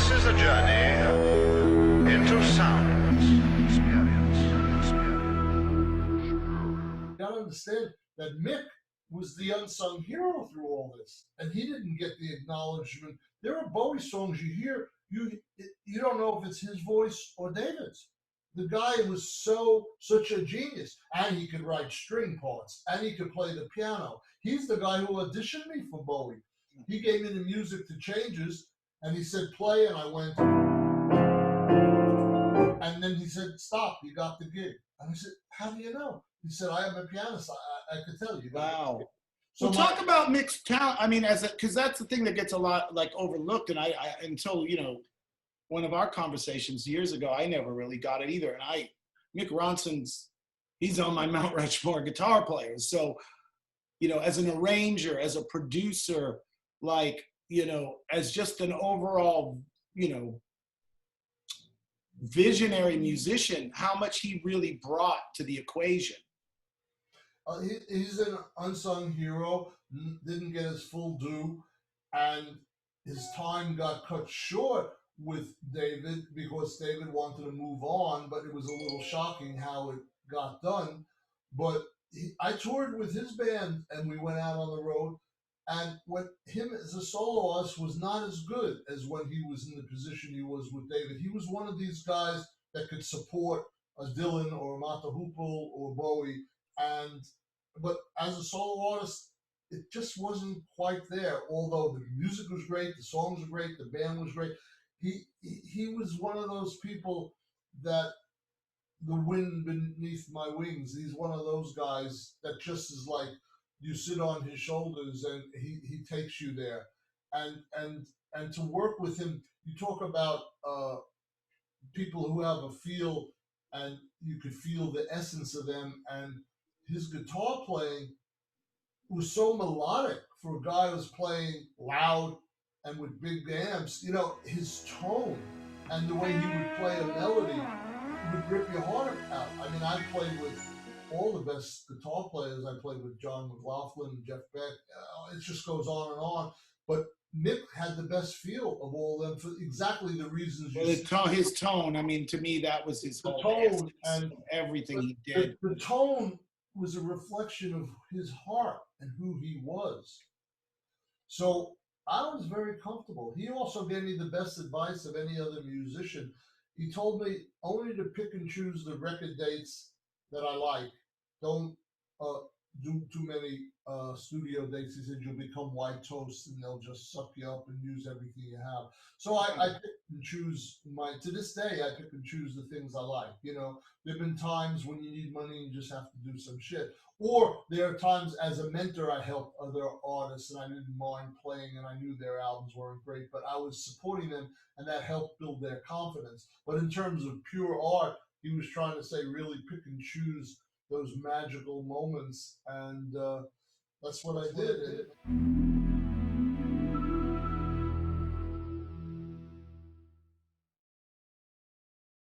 This is a journey into sound. Experience. You gotta understand that Mick was the unsung hero through all this, and he didn't get the acknowledgement. There are Bowie songs you hear, you don't know if it's his voice or David's. The guy was such a genius, and he could write string parts, and he could play the piano. He's the guy who auditioned me for Bowie. He gave me the music to Changes, and he said play, and I went, and then he said stop, you got the gig. And I said, how do you know? He said, I am a pianist. I could tell you. Wow. So Well, talk about Mick's talent. I mean, because that's the thing that gets a lot like overlooked. And I until one of our conversations years ago, I never really got it either. And Mick Ronson's, he's on my Mount Rushmore guitar players. So, as an arranger, as a producer, as just an overall, visionary musician, how much he really brought to the equation. He's an unsung hero, didn't get his full due, and his time got cut short with David because David wanted to move on, but it was a little shocking how it got done. But I toured with his band, and we went out on the road, and when him as a solo artist was not as good as when he was in the position he was with David. He was one of these guys that could support a Dylan or a Mata Hoople or Bowie, but as a solo artist, it just wasn't quite there. Although the music was great, the songs were great, the band was great. He was one of those people that the wind beneath my wings. He's one of those guys that just is like you sit on his shoulders and he takes you there. And to work with him, you talk about people who have a feel and you could feel the essence of them, and his guitar playing was so melodic for a guy who was playing loud and with big amps. His tone and the way he would play a melody would rip your heart out. I mean, I played with all the best guitar players. I played with John McLaughlin, Jeff Beck. It just goes on and on. But Mick had the best feel of all of them for exactly the reasons you said. His tone, I mean, to me, that was his whole tone and everything he did. The tone was a reflection of his heart and who he was. So I was very comfortable. He also gave me the best advice of any other musician. He told me only to pick and choose the record dates that I like. Don't do too many studio dates. He said you'll become white toast and they'll just suck you up and use everything you have. So I pick and choose to this day, I pick and choose the things I like. There've been times when you need money and you just have to do some shit. Or there are times as a mentor I helped other artists and I didn't mind playing and I knew their albums weren't great, but I was supporting them and that helped build their confidence. But in terms of pure art, he was trying to say really pick and choose those magical moments, and that's what I did.